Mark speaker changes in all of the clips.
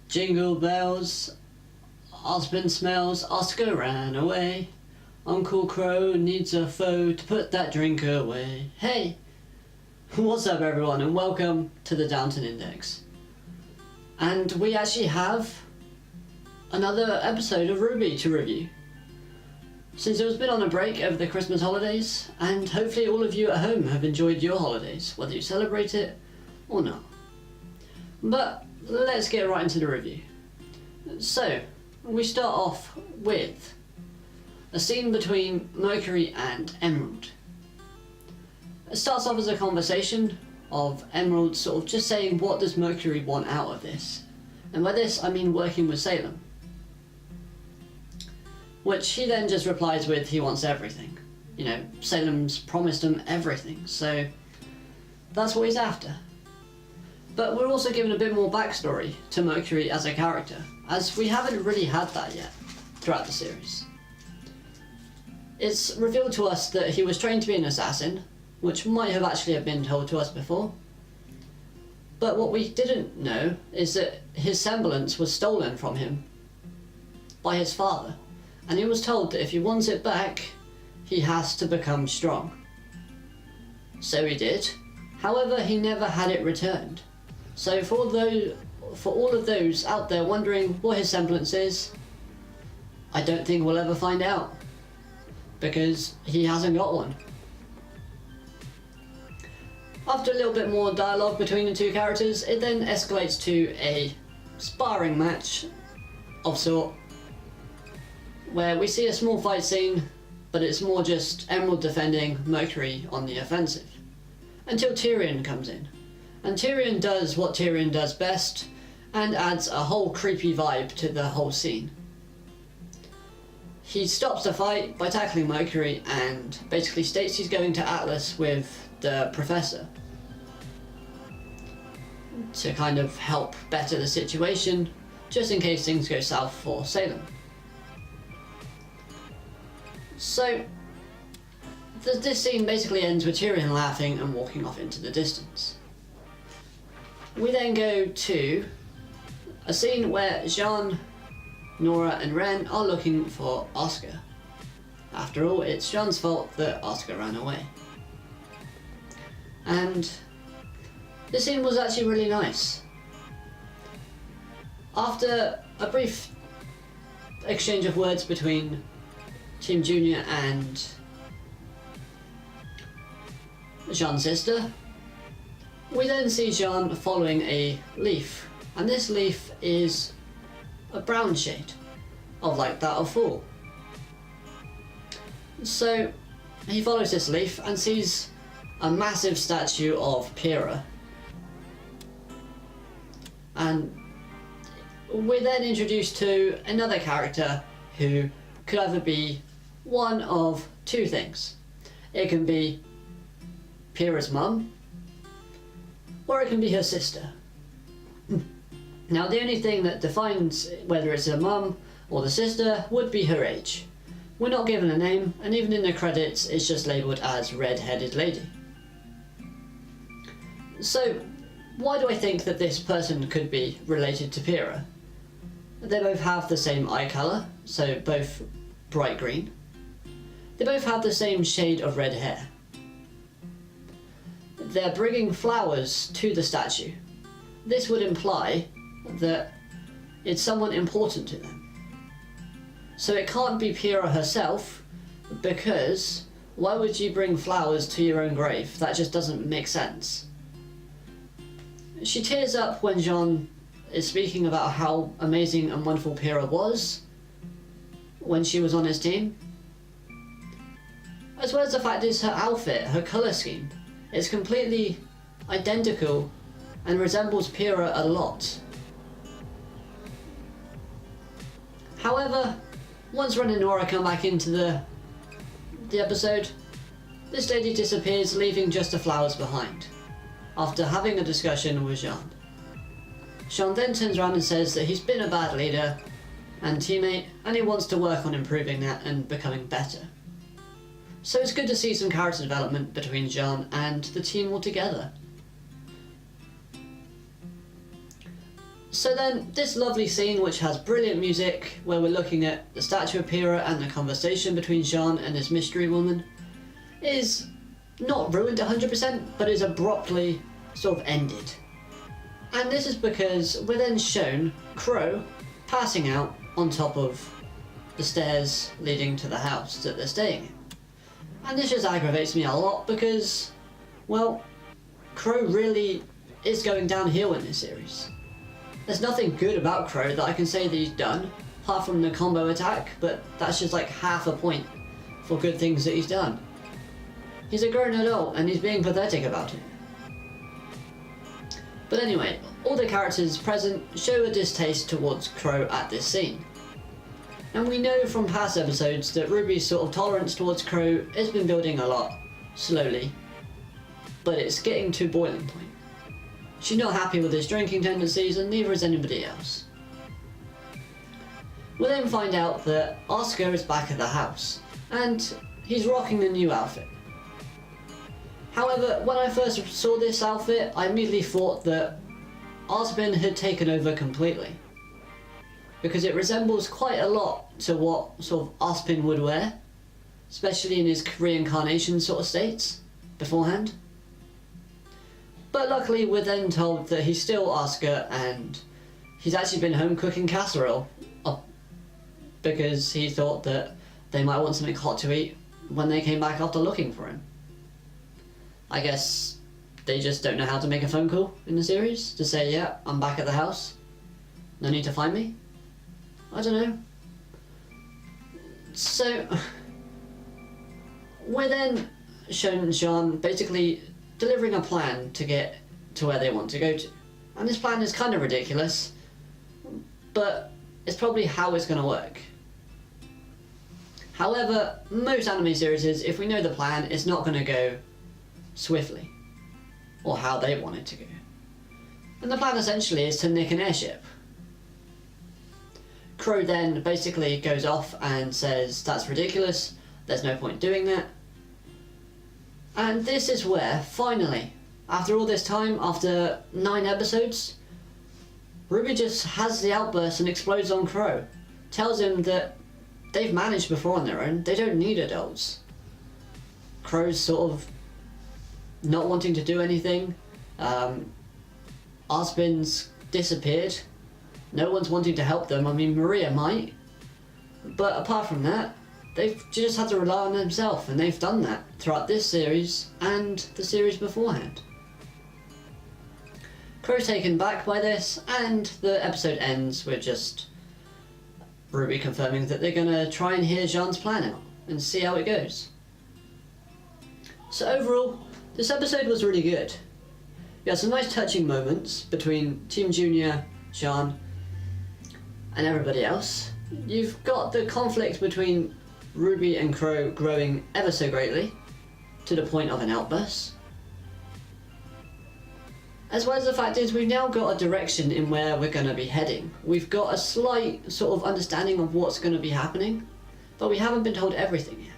Speaker 1: Jingle bells, husband smells, Oscar ran away. Uncle Crow needs a foe to put that drink away. Hey! What's up everyone, and welcome to the Downton Index. And we actually have another episode of RWBY to review. Since it was been on a break over the Christmas holidays, and hopefully all of you at home have enjoyed your holidays, whether you celebrate it or not. But let's get right into the review. So, we start off with a scene between Mercury and Emerald. It starts off as a conversation of Emerald sort of just saying what does Mercury want out of this. And by this I mean working with Salem. Which he then just replies with he wants everything. You know, Salem's promised him everything, so that's what he's after. But we're also given a bit more backstory to Mercury as a character, as we haven't really had that yet throughout the series. It's revealed to us that he was trained to be an assassin, which might have actually been told to us before. But what we didn't know is that his semblance was stolen from him by his father, and he was told that if he wants it back, he has to become strong. So he did, however he never had it returned. So for all of those out there wondering what his semblance is, I don't think we'll ever find out, because he hasn't got one. After a little bit more dialogue between the two characters, it then escalates to a sparring match of sort, where we see a small fight scene, but it's more just Emerald defending Mercury on the offensive, until Tyrion comes in. And Tyrion does what Tyrion does best, and adds a whole creepy vibe to the whole scene. He stops the fight by tackling Mercury and basically states he's going to Atlas with the Professor to kind of help better the situation, just in case things go south for Salem. So, this scene basically ends with Tyrion laughing and walking off into the distance. We then go to a scene where Jean, Nora and Ren are looking for Oscar. After all, it's Jean's fault that Oscar ran away. And this scene was actually really nice. After a brief exchange of words between Team Junior and Jean's sister, we then see Jean following a leaf, and this leaf is a brown shade of like that of fall. So he follows this leaf and sees a massive statue of Pyrrha, and we're then introduced to another character who could either be one of two things. It can be Pyrrha's mum, or it can be her sister. Now the only thing that defines whether it's her mum or the sister would be her age. We're not given a name, and even in the credits it's just labelled as red-headed lady. So why do I think that this person could be related to Pyrrha? They both have the same eye colour, so both bright green. They both have the same shade of red hair. They're bringing flowers to the statue. This would imply that it's someone important to them. So it can't be Pyrrha herself, because why would you bring flowers to your own grave? That just doesn't make sense. She tears up when Jean is speaking about how amazing and wonderful Pyrrha was when she was on his team. As well as the fact is her outfit, her colour scheme, is completely identical and resembles Pyrrha a lot. However, once Ren and Nora come back into the episode, this lady disappears, leaving just the flowers behind, after having a discussion with Jean. Jean then turns around and says that he's been a bad leader and teammate, and he wants to work on improving that and becoming better. So it's good to see some character development between Jean and the team altogether. So then, this lovely scene, which has brilliant music, where we're looking at the statue of Pyrrha and the conversation between Jean and this mystery woman, is not ruined 100%, but is abruptly sort of ended. And this is because we're then shown Crow passing out on top of the stairs leading to the house that they're staying in. And this just aggravates me a lot because, well, Crow really is going downhill in this series. There's nothing good about Crow that I can say that he's done, apart from the combo attack, but that's just like half a point for good things that he's done. He's a grown adult and he's being pathetic about it. But anyway, all the characters present show a distaste towards Crow at this scene. And we know from past episodes that RWBY's sort of tolerance towards Crow has been building a lot, slowly, but it's getting to boiling point. She's not happy with his drinking tendencies, and neither is anybody else. We'll then find out that Oscar is back at the house, and he's rocking a new outfit. However, when I first saw this outfit, I immediately thought that Osbin had taken over completely, because it resembles quite a lot to what sort of Osbin would wear, especially in his reincarnation sort of states beforehand. But luckily we're then told that he's still Oscar and he's actually been home cooking casserole because he thought that they might want something hot to eat when they came back after looking for him. I guess they just don't know how to make a phone call in the series to say, yeah, I'm back at the house, no need to find me. I don't know. So we're then shown Jean basically delivering a plan to get to where they want to go to. And this plan is kind of ridiculous, but it's probably how it's going to work. However, most anime series is, if we know the plan, it's not going to go swiftly, or how they want it to go. And the plan essentially is to nick an airship. Crow then basically goes off and says, that's ridiculous, there's no point doing that. And this is where, finally, after all this time, after 9 episodes, RWBY just has the outburst and explodes on Crow. Tells him that they've managed before on their own, they don't need adults. Crow's sort of not wanting to do anything. Osbin's disappeared. No one's wanting to help them. I mean, Maria might. But apart from that, they've just had to rely on themselves, and they've done that throughout this series and the series beforehand. Crow's taken back by this, and the episode ends with just RWBY confirming that they're gonna try and hear Jean's plan out and see how it goes. So overall, this episode was really good. We had some nice touching moments between Team Junior, Jean, and everybody else. You've got the conflict between RWBY and Crow growing ever so greatly, to the point of an outburst. As well as the fact is we've now got a direction in where we're going to be heading. We've got a slight sort of understanding of what's going to be happening, but we haven't been told everything yet.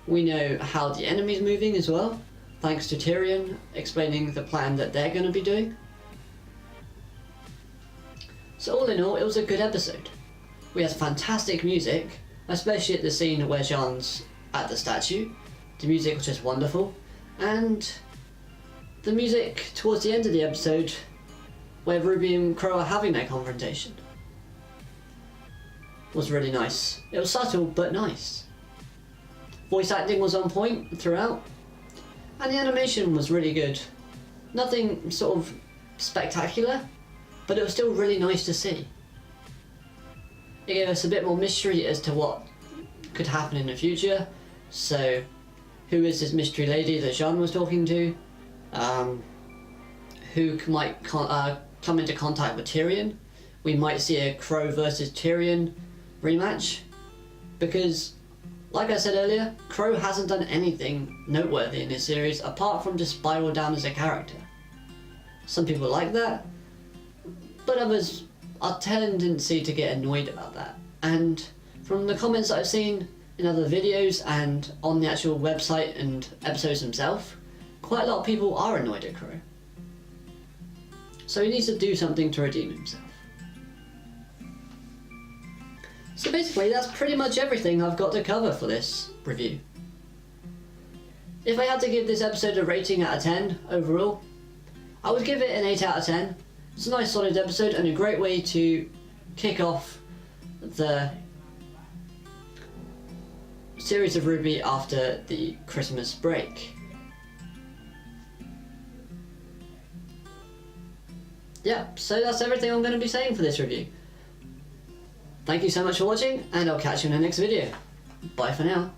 Speaker 1: We know how the enemy's moving as well, thanks to Tyrion explaining the plan that they're going to be doing. So all in all, it was a good episode. We had fantastic music, especially at the scene where Jean's at the statue. The music was just wonderful, and the music towards the end of the episode where RWBY and Crow are having their confrontation was really nice. It was subtle but nice. Voice acting was on point throughout, and the animation was really good. Nothing sort of spectacular, but it was still really nice to see. It gave us a bit more mystery as to what could happen in the future. So, who is this mystery lady that Jean was talking to? Who might come into contact with Tyrion? We might see a Crow versus Tyrion rematch, because, like I said earlier, Crow hasn't done anything noteworthy in this series apart from just spiral down as a character. Some people like that, but others are tendency to get annoyed about that. And from the comments that I've seen, in other videos and on the actual website and episodes themselves, quite a lot of people are annoyed at Crow. So he needs to do something to redeem himself. So basically that's pretty much everything I've got to cover for this review. If I had to give this episode a rating out of 10 overall, I would give it an 8 out of 10. It's a nice solid episode and a great way to kick off the series of RWBY after the Christmas break. Yeah, so that's everything I'm going to be saying for this review. Thank you so much for watching, and I'll catch you in the next video. Bye for now.